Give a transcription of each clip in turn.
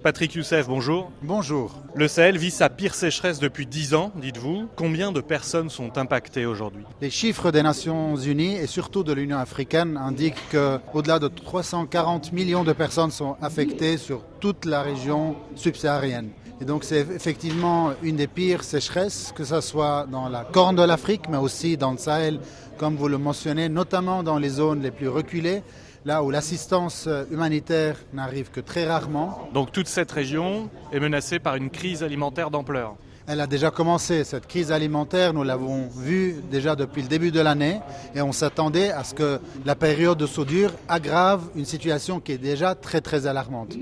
Patrick Youssef, bonjour. Bonjour. Le Sahel vit sa pire sécheresse depuis 10 ans, dites-vous. Combien de personnes sont impactées aujourd'hui? Les chiffres des Nations Unies et surtout de l'Union africaine indiquent qu'au-delà de 340 millions de personnes sont affectées sur toute la région subsaharienne. Et donc c'est effectivement une des pires sécheresses, que ce soit dans la Corne de l'Afrique, mais aussi dans le Sahel, comme vous le mentionnez, notamment dans les zones les plus reculées, là où l'assistance humanitaire n'arrive que très rarement. Donc toute cette région est menacée par une crise alimentaire d'ampleur. Elle a déjà commencé, cette crise alimentaire, nous l'avons vue déjà depuis le début de l'année et on s'attendait à ce que la période de soudure aggrave une situation qui est déjà très alarmante.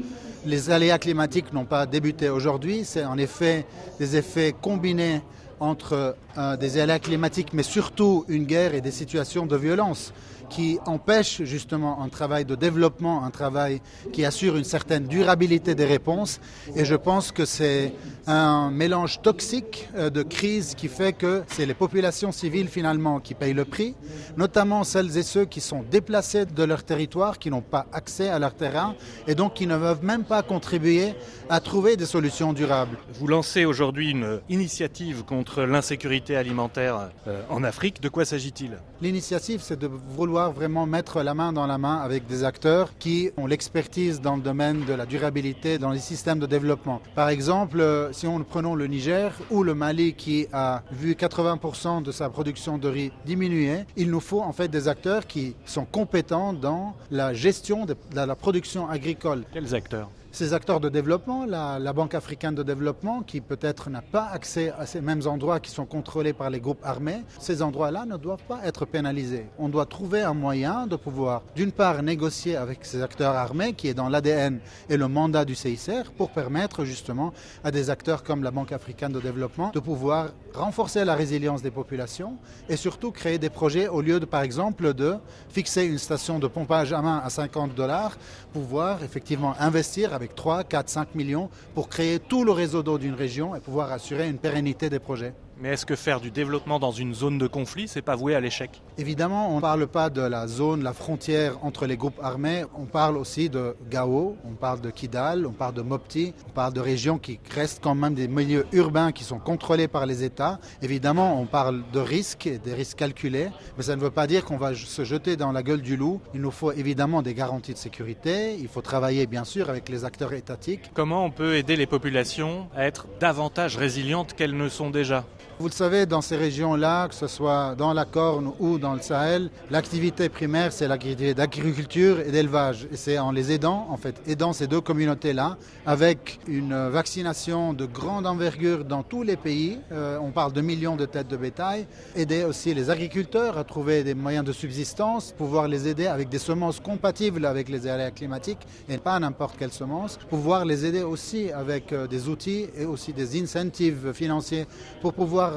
Les aléas climatiques n'ont pas débuté aujourd'hui, c'est en effet des effets combinés entre des aléas climatiques mais surtout une guerre et des situations de violence qui empêchent justement un travail de développement, un travail qui assure une certaine durabilité des réponses. Et je pense que c'est un mélange toxique de crise qui fait que c'est les populations civiles finalement qui payent le prix, notamment celles et ceux qui sont déplacés de leur territoire, qui n'ont pas accès à leur terrain et donc qui ne peuvent même pas contribuer à trouver des solutions durables. Vous lancez aujourd'hui une initiative contre l'insécurité alimentaire en Afrique. De quoi s'agit-il? L'initiative, c'est de vouloir vraiment mettre la main dans la main avec des acteurs qui ont l'expertise dans le domaine de la durabilité dans les systèmes de développement. Par exemple, si on prenons le Niger ou le Mali qui a vu 80% de sa production de riz diminuer, il nous faut en fait des acteurs qui sont compétents dans la gestion de la production agricole. Quels acteurs? Ces acteurs de développement, la Banque africaine de développement, qui peut-être n'a pas accès à ces mêmes endroits qui sont contrôlés par les groupes armés, ces endroits-là ne doivent pas être pénalisés. On doit trouver un moyen de pouvoir, d'une part, négocier avec ces acteurs armés, qui est dans l'ADN et le mandat du CICR, pour permettre justement à des acteurs comme la Banque africaine de développement de pouvoir renforcer la résilience des populations et surtout créer des projets au lieu de, par exemple, de fixer une station de pompage à main à $50, pouvoir effectivement investir avec 3, 4, 5 millions pour créer tout le réseau d'eau d'une région et pouvoir assurer une pérennité des projets. Mais est-ce que faire du développement dans une zone de conflit, c'est pas voué à l'échec? Évidemment, on ne parle pas de la zone, la frontière entre les groupes armés, on parle aussi de Gao, on parle de Kidal, on parle de Mopti, on parle de régions qui restent quand même des milieux urbains qui sont contrôlés par les États. Évidemment, on parle de risques, des risques calculés, mais ça ne veut pas dire qu'on va se jeter dans la gueule du loup. Il nous faut évidemment des garanties de sécurité, il faut travailler bien sûr avec les acteurs étatiques. Comment on peut aider les populations à être davantage résilientes qu'elles ne sont déjà? Vous le savez, dans ces régions-là, que ce soit dans la Corne ou dans le Sahel, l'activité primaire, c'est l'activité d'agriculture et d'élevage. Et c'est en les aidant, en fait, aidant ces deux communautés-là, avec une vaccination de grande envergure dans tous les pays, on parle de millions de têtes de bétail, aider aussi les agriculteurs à trouver des moyens de subsistance, pouvoir les aider avec des semences compatibles avec les aléas climatiques et pas n'importe quelle semence, pouvoir les aider aussi avec des outils et aussi des incentives financiers pour pouvoir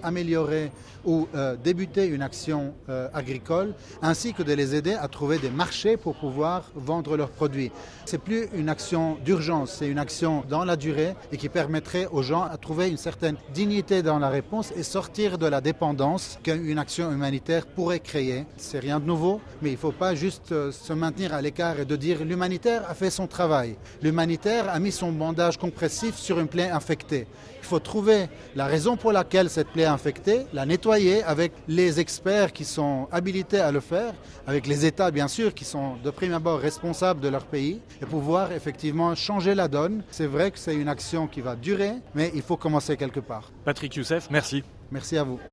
améliorer ou débuter une action agricole, ainsi que de les aider à trouver des marchés pour pouvoir vendre leurs produits. Ce n'est plus une action d'urgence, c'est une action dans la durée et qui permettrait aux gens à trouver une certaine dignité dans la réponse et sortir de la dépendance qu'une action humanitaire pourrait créer. C'est rien de nouveau, mais il ne faut pas juste se maintenir à l'écart et de dire l'humanitaire a fait son travail. L'humanitaire a mis son bandage compressif sur une plaie infectée. Il faut trouver la raison pour laquelle cette plaie est infectée, la nettoyer avec les experts qui sont habilités à le faire, avec les États bien sûr qui sont de prime abord responsables de leur pays et pouvoir effectivement changer la donne. C'est vrai que c'est une action qui va durer, mais il faut commencer quelque part. Patrick Youssef, merci. Merci à vous.